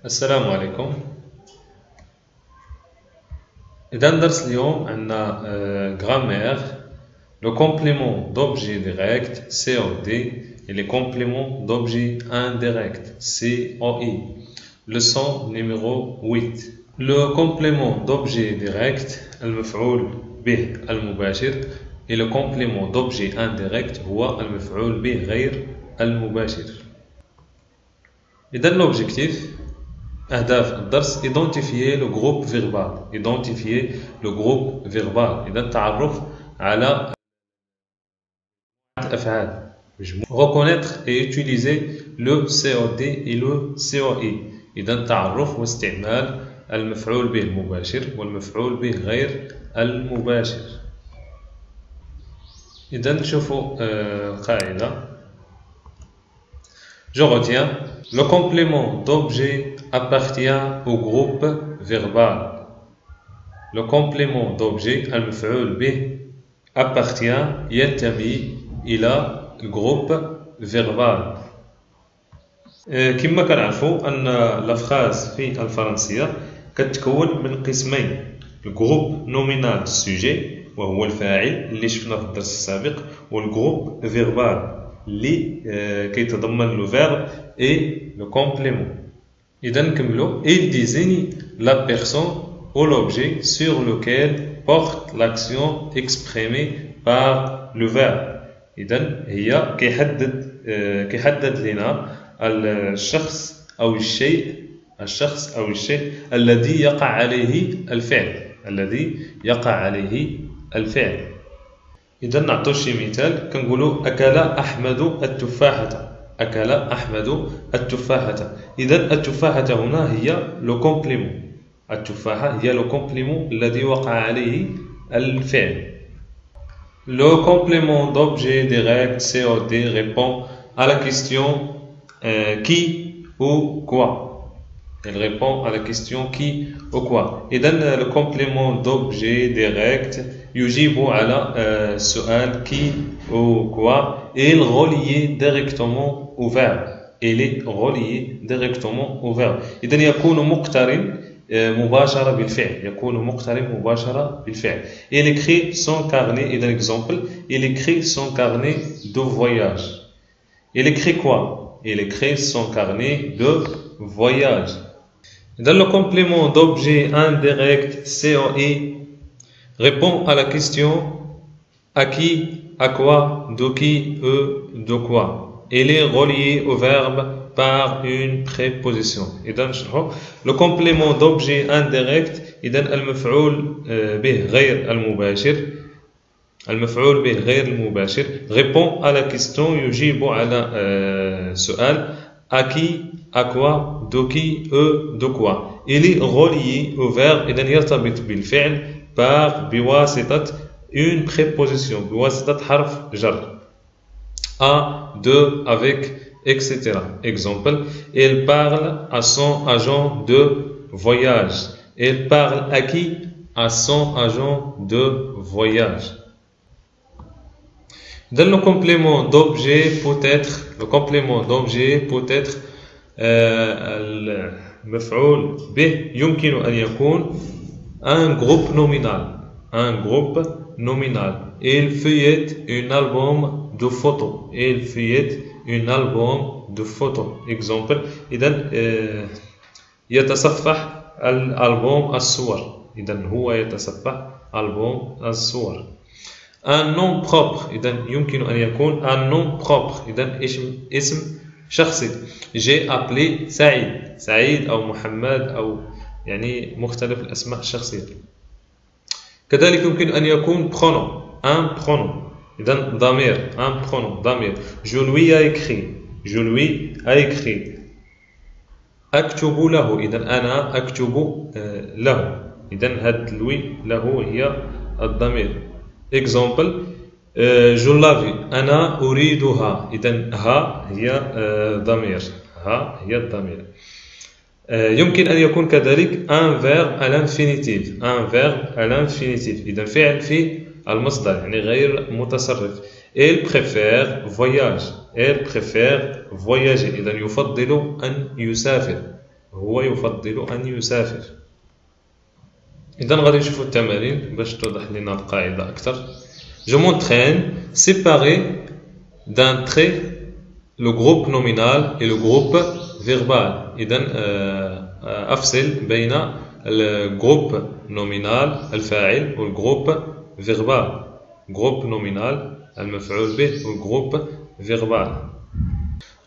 السلام عليكم. إذا درس اليوم عندنا grammaire, le complément d'objet direct COD et les compléments d'objet indirect COI. Leçon numéro 8. Le complément d'objet direct المفعول به المباشر et le complément d'objet indirect هو المفعول به غير المباشر. إذا l'objectif أهداف الدرس identifier le groupe verbal. Identifier le groupe verbal. إذا التعرف على الأفعال. Reconnaître et utiliser le COD et le COI. إذا التعرف واستعمال المفعول به المباشر والمفعول به غير المباشر. إذا نشوفوا قاعدة. Je retiens. Le complément d'objet appartient au groupe verbal. Le complément d'objet المفعول به appartient ينتمي إلى الجروب verbal. كما كنعرفوا أن الأفراز في الفرنسية كتكون من قسمين. الجروب نومينال السوجي وهو الفاعل اللي شفنا في الدرس السابق والجروب فيربال اللي كيتضمن لو فيرب et le complément. إذا نكملوا. Il désigne la personne ou l'objet sur lequel porte l'action exprimée par le verbe. إذا هي كيحدد لنا الشخص أو الشيء الذي يقع عليه الفعل. إذا نعطوا شي مثال. كنقولوا أكل أحمد التفاحة. أكل أحمد التفاحة. إذا التفاحة هنا هي لو كومبليمون. التفاحة هي لو كومبليمون الذي وقع عليه الفعل. Le complément d'objet direct COD répond à la question qui ou quoi. Elle répond à la question qui ou quoi. إذا le complément d'objet direct يجيب على السؤال qui ou quoi et il relie directement au verbe. Il est relié directement au verbe. إذا يكون مقترن مباشرة بالفعل. Il écrit son carnet. إذا exemple. Il écrit son carnet de voyage. Il écrit quoi? Il écrit son carnet de voyage. Dans le complément d'objet indirect COI répond à la question à qui, à quoi, de qui, de quoi. Il est relié au verbe par une préposition. إذا le complément d'objet indirect إذا المفعول به غير المباشر répond à la question يجيب على سؤال à qui, à quoi, de qui, de quoi. Il est relié au verbe إذا يرتبط بالفعل بواسطة une préposition بواسطة حرف جر à, de, avec, etc. Exemple. Il parle à son agent de voyage. Il parle à qui? À son agent de voyage. Dans le complément d'objet peut être المفعول به يمكن أن يكون un groupe nominal. Il feuillette un album de photos. Exemple. إذا يتصفح الألبوم الصور. إذا هو يتصفح ألبوم الصور. Un nom propre. إذا يمكن أن يكون un nom propre. إذا اسم شخصي. J'ai appelé سعيد أو محمد أو يعني مختلف الأسماء الشخصية. كذلك يمكن أن يكون pronom. Un pronom. إذا ضمير. Un pronom. ضمير. Je lui ai écrit. أكتب له. إذا أنا أكتب له. إذا هاد لوي له هي الضمير. Exemple. Je l'avais. أنا أريدها. إذا ها هي ضمير. يمكن أن يكون كذلك un verbe à l'infinitif. إذا فعل في المصدر يعني غير متصرف. Il préfère voyager. إذا يفضل أن يسافر. هو يفضل أن يسافر. إذا غادي نشوفوا التمارين باش توضح لنا القاعدة أكثر. Je m'entraîne séparé d'un trait le groupe nominal et le groupe verbal. إذا أفصل بين الجروب nominal الفاعل والجروب verbal. groupe nominal المفعول به والجروب verbal.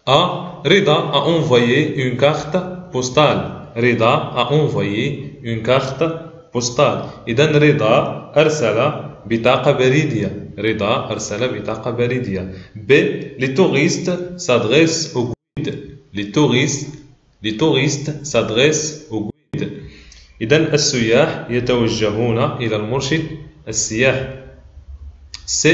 A. Rida a envoyé une carte postale. Rida a envoyé une carte postale. إذا رضا أرسل بطاقة بريدية. رضا أرسل بطاقة بريدية. B. Les touristes s'adressent au guide. Les touristes s'adressent au guide. إذا السياح يتوجهون إلى المرشد السياحي. C.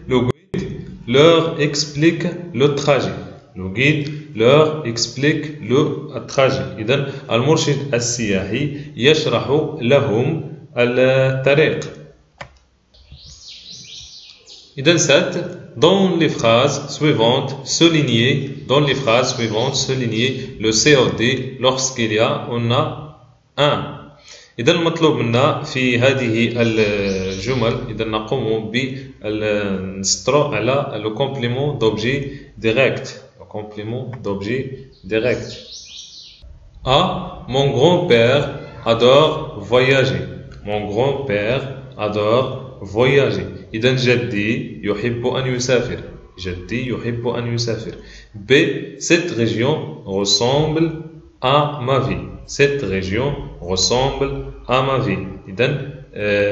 Le guide leur explique le trajet. Le guide leur explique le trajet. إذا المرشد السياحي يشرح لهم الطريق. إذا 7. Dans les phrases suivantes, soulignez le COD lorsqu'il y a un. إذا المطلوب منا في هذه الجمل إذا نقوم بنسطرو على le complément d'objet direct. Le complément d'objet direct. A. Mon grand-père adore voyager. Mon grand-père adore voyager. إذا جدي يحب أن يسافر. جدي يحب أن يسافر. B. Cette région ressemble à ma vie. Cette région ressemble à ma vie. إذا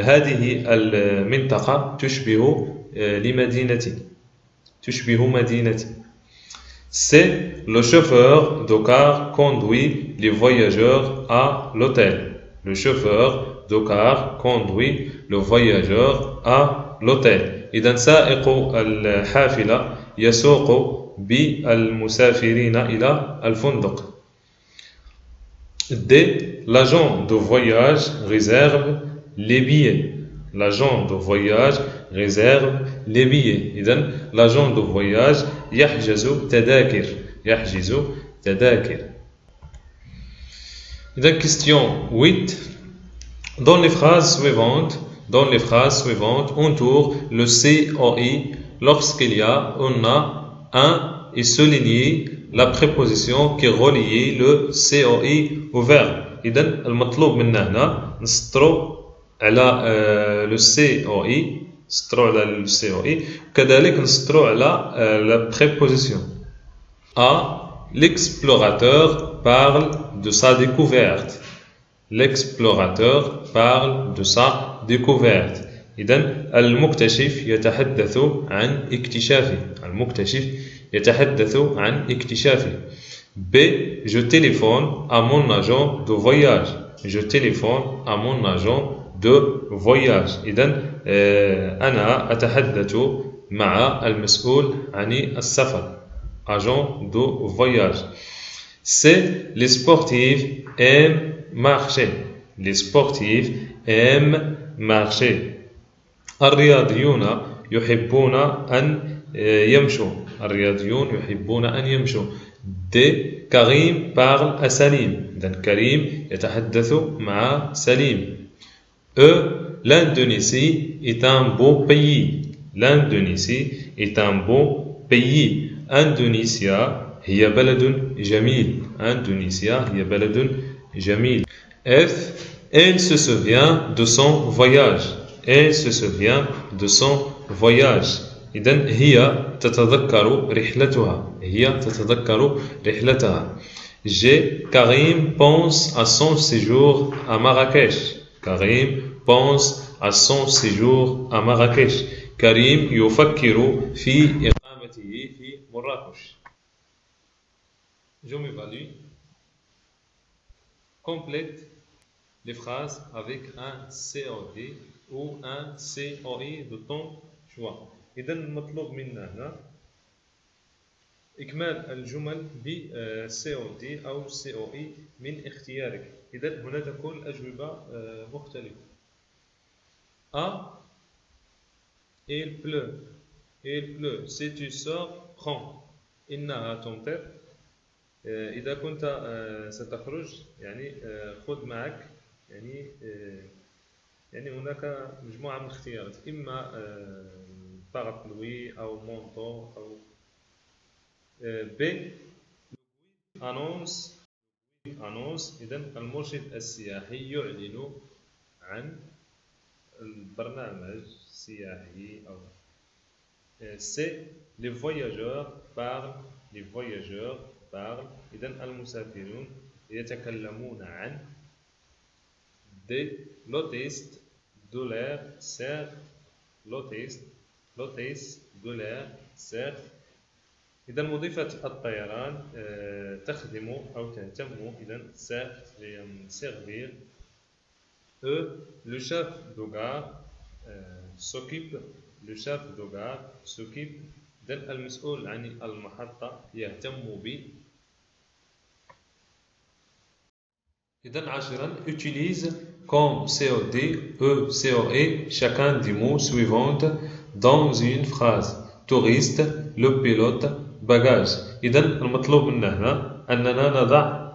هذه المنطقة تشبه لمدينتي. تشبه مدينتي. C. Le chauffeur de car conduit les voyageurs à l'hôtel. Le chauffeur de car conduit le voyageur à l'hôtel. إذا سائق الحافلة يسوق بالمسافرين إلى الفندق. D. L'agent de voyage réserve les billets. L'agent de voyage réserve les billets. إذن l'agent de voyage يحجز تذاكر. يحجز تذاكر. إذن question 8. Dans les phrases suivantes, entoure le COI lorsqu'il y a un et soulignez la préposition qui relie le COI au verbe. إذا المطلوب منا هنا نسطرو على le COI. نسطرو على le COI وكذلك نسطرو على la préposition. A. L'explorateur parle de sa découverte. L'explorateur parle de sa découverte. إذا المكتشف يتحدث عن اكتشافه. المكتشف يتحدث عن اكتشافه. B. Je téléphone à mon agent de voyage. Je téléphone à mon agent de voyage. إذا أنا أتحدث مع المسؤول عن السفر. Agent de voyage. C. Les sportifs aiment marcher. Les sportifs aiment marcher. الرياضيون يحبون أن يمشوا. الرياضيون يحبون أن يمشوا. D. Karim parle à Salim. إذن كريم يتحدث مع سليم. E. L'Indonésie est un beau pays. L'Indonésie est un beau pays. إندونيسيا هي بلد جميل. إندونيسيا هي بلد جميل. F. Elle se souvient de son voyage. Elle se souvient de son voyage. إذن هي تتذكر رحلتها. هي تتذكر رحلتها. G. Karim pense à son séjour à Marrakech. Karim pense à son séjour à Marrakech. كريم يفكر في إقامته في مراكش. Je m'évalue. Complète les phrases avec un COD ou un COI de ton choix. إذا المطلوب منا هنا إكمال الجمل ب COD أو COI من اختيارك. إذا هنا تكون الأجوبة مختلفة. A. Il pleut. Il pleut. Si tu sors, prends. إنها تمطر. إذا كنت ستخرج يعني خذ معك يعني هناك مجموعة من الاختيارات، إما بارapluie أو مونطو أو ب أنونس. إذا المرشد السياحي يعلن عن البرنامج السياحي. أو سي les voyageurs parlent. إذا المسافرون يتكلمون عن دي l'hôtesse de l'air sert. l'hôtesse de l'air sert. إذا مضيفة الطيران تخدم أو تهتم. إذا servir. Le chef de gare s'occupe. إذا المسؤول عن المحطة يهتم ب. إذا 10 utilise comme COD et COE chacun des mots suivants dans une phrase. touriste, le pilote, bagage. إذا المطلوب منا هنا أننا نضع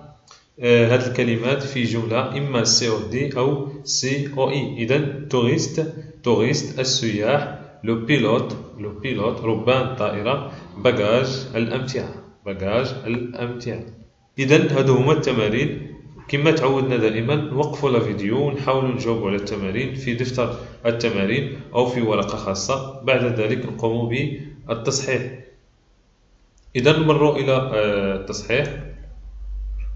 هذه الكلمات في جملة إما COD أو COE. إذا touriste السياح، le pilote ربان الطائرة، bagage الأمتعة. إذا هادو هما التمارين. كما تعودنا دائما نوقفوا الفيديو ونحاولوا نجاوبوا على التمارين في دفتر التمارين أو في ورقة خاصة. بعد ذلك نقوم بالتصحيح. إذا نمروا إلى التصحيح.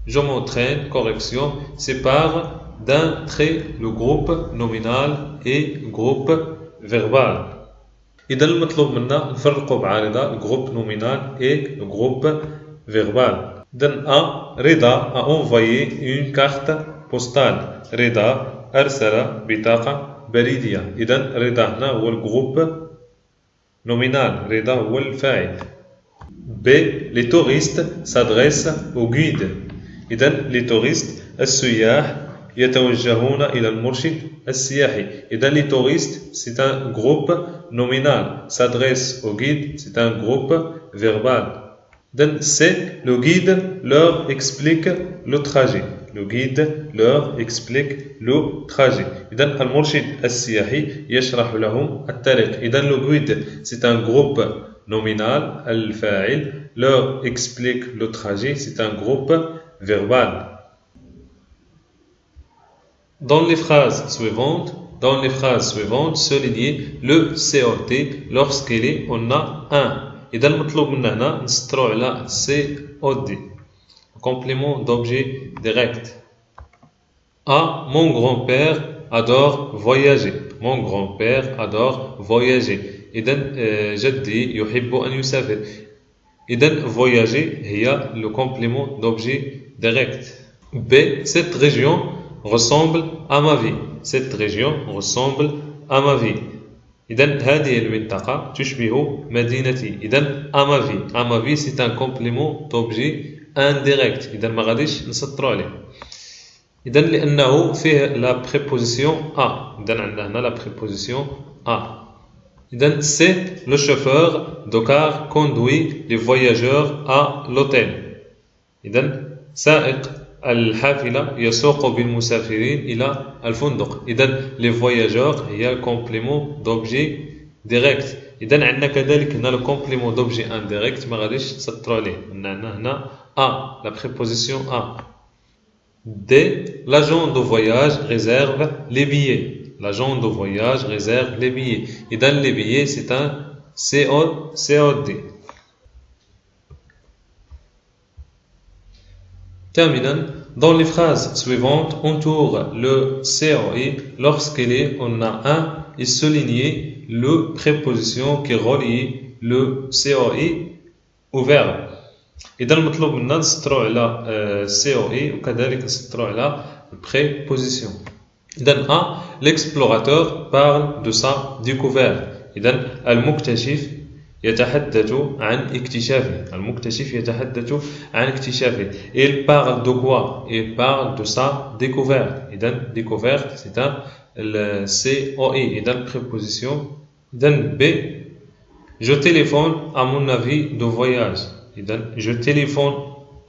Je m'entraîne, correction, sépare d'un trait le groupe nominal et groupe verbal. إذا المطلوب منا نفرقوا بعارضة الجروب نومينال et le groupe verbal. إذا رضا a envoyé une carte postale. رضا أرسل بطاقة بريدية. إذا رضا هنا هو الجروب نومينال، رضا هو الفاعل. B. Les touristes s'adressent au guide. إذا les touristes السياح يتوجهون إلى المرشد السياحي. إذا les touristes c'est un groupe nominal, s'adresse au guide c'est un groupe verbal. Donc c'est le guide leur explique le trajet. إذا المرشد السياحي يشرح لهم الطريق. إذا le guide c'est un groupe nominal الفاعل، leur explique le trajet c'est un groupe verbal. Dans les phrases suivantes, soulignez le COT lorsqu'il est on a un. إذا المطلوب منا هنا نسطروا على COD complément d'objet direct. A. Mon grand-père adore voyager. إذا جدي يحب أن يسافر. إذا voyager هي le complément d'objet direct. B. Cette région ressemble à ma vie. إذا هذه المنطقة تشبه مدينتي. إذا à ma vie c'est un complément d'objet indirect. إذا ما غاديش نسطروا عليه. إذا لأنه فيه la préposition à. إذا عندنا هنا la préposition à. إذا c'est le chauffeur de car conduit les voyageurs à l'hôtel. إذا سائق الحافلة يسوق بالمسافرين إلى الفندق. إذا les voyageurs هي complément d'objet direct. إذا عندنا كذلك هنا le complément d'objet indirect ما غاديش نسطروا عليه. عندنا هنا à la préposition à. D. L'agent de voyage réserve les billets. إذا les billets c'est un COD. Terminant, dans les phrases suivantes, entoure le COI lorsqu'il est on a un et soulignez le préposition qui relie le COI au verbe. إذا المطلوب منا نسطروا على COI وكذلك نسطروا على préposition. إذا A. L'explorateur parle de sa découverte. إذا المكتشف يتحدث عن اكتشافه. Il parle de quoi? Il parle de sa découverte. إذا découverte c'est un COI. إذا préposition. إذا B. Je téléphone à mon avis de voyage. إذا je téléphone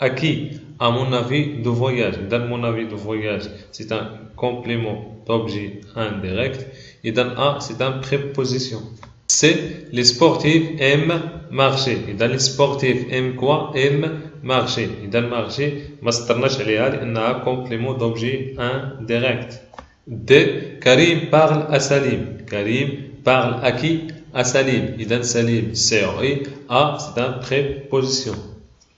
acquis à mon avis de voyage. Dans mon avis de voyage, c'est un complément d'objet indirect. Et dans A, c'est une préposition. C, les sportifs aiment marcher. Et dans les sportifs aiment quoi? Aiment marcher. Et dans marcher, ما سطرناش عليها لأنها complément d'objet indirect. D, Karim parle à Salim. Karim parle à qui? À Salim. Et dans Salim, C-O-I. A, c'est une préposition.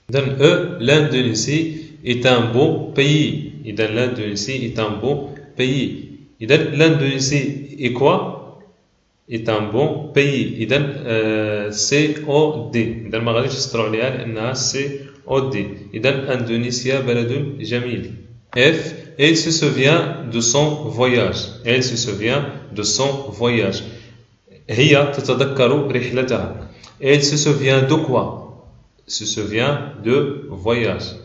Dans E, l'Indonésie est un beau pays. Et dans l'Indonésie est un beau pays. Et dans l'Indonésie est quoi? est un bon pays. إذا COD. إذا ما غاديش نسطروا عليها لأنها COD. إذا إندونيسيا بلد جميل. F. Elle se souvient de son voyage. Elle se souvient de son voyage. هي تتذكر رحلتها. Elle se souvient de quoi? Se souvient de voyage.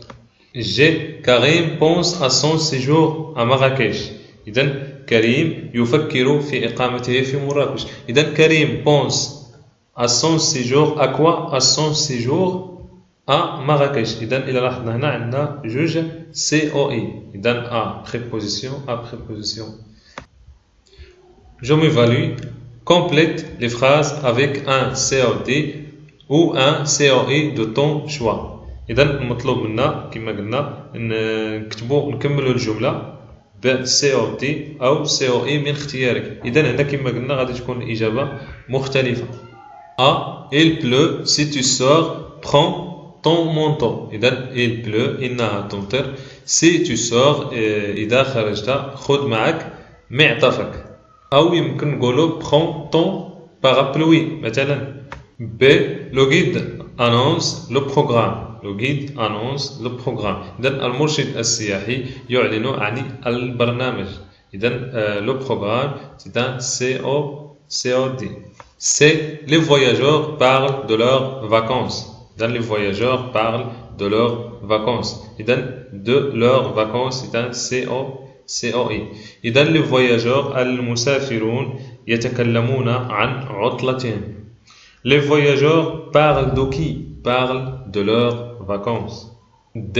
G. Karim pense à son séjour à Marrakech. إذا كريم يفكر في إقامته في مراكش. إذا كريم pense à son séjour à quoi? À son séjour à Marrakech. إذا إلى لاحظنا هنا عندنا جوج COI. إذا A préposition, A préposition. Je m'évalue. Complète les phrases avec un COD ou un COI de ton choix. إذا المطلوب منا كما قلنا نكملوا الجملة ب COD أو COI من اختيارك. إذا هنا كما قلنا غادي تكون الإجابة مختلفة. A. Il pleut. Si tu sors, prends ton manteau. إذا il pleut إنها تمطر. Si tu sors إذا خرجت خذ معك معطفك. أو يمكن نقولوا prends ton parapluie مثلا. B. Le guide annonce le programme. Le guide annonce le programme. إذن المرشد السياحي يعلن عن البرنامج. إذن le programme c'est un COD. C. Les voyageurs parlent de leurs vacances. إذن les voyageurs parlent de leurs vacances. إذن de leurs vacances c'est un COI. إذن les voyageurs المسافرون يتكلمون عن عطلتهم. Les voyageurs parlent de qui? Parlent de leurs vacances. D.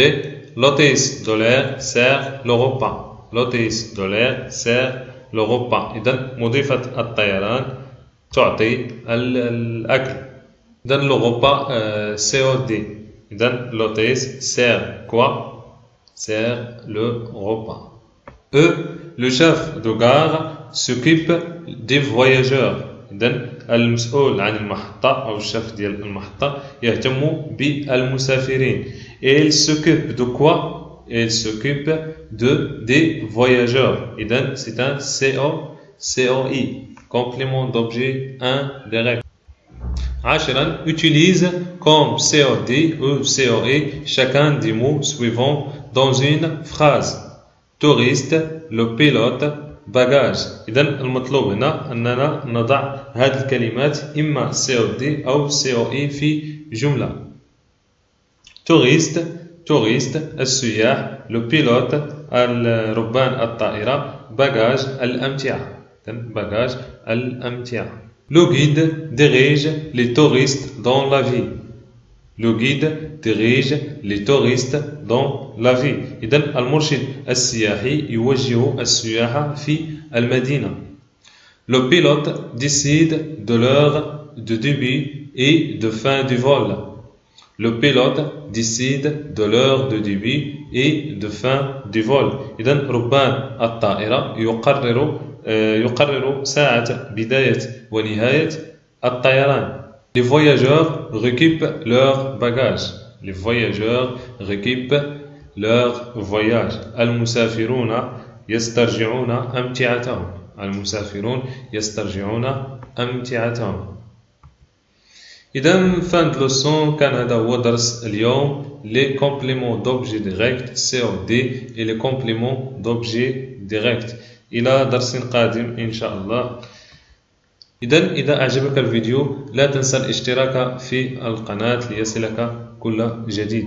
L'hôtesse de l'air sert le repas. L'hôtesse de l'air sert le repas. إذن مضيفة الطيران تعطي الأكل. إذن le repas COD. إذن l'hôtesse sert quoi? Sert le repas. E. Le chef de gare s'occupe des voyageurs. إذن المسؤول عن المحطة أو الشيف ديال المحطة يهتم بالمسافرين. Il s'occupe de quoi? Il s'occupe des voyageurs. إذن c'est un COI. Complément d'objet indirect. 10. Utilise comme COD ou COI chacun des mots suivants dans une phrase. Touriste, le pilote, bagage. إذن المطلوب هنا أننا نضع هذه الكلمات إما COD أو COI في جملة. touriste السياح. le pilote ربان الطائرة. bagage الأمتعة. bagage الأمتعة. le guide dirige les touristes dans la ville. Le guide dirige les touristes dans la ville. إذن المرشد السياحي يوجه السياح في المدينة. Le pilote décide de l'heure de début et de fin du vol. Le pilote décide de l'heure de début et de fin du vol. إذن ربان الطائرة يقرر ساعة بداية ونهاية الطيران. Les voyageurs récupèrent leurs bagages. Les voyageurs récupèrent leur voyage. المسافرون يسترجعون أمتعتهم. المسافرون يسترجعون أمتعتهم. إذا fin de leçon كان هذا هو درس اليوم. Les compléments d'objet direct COD et les compléments d'objet direct. إلى درس قادم إن شاء الله. إذا أعجبك الفيديو لا تنسى الاشتراك في القناة ليصلك كل جديد.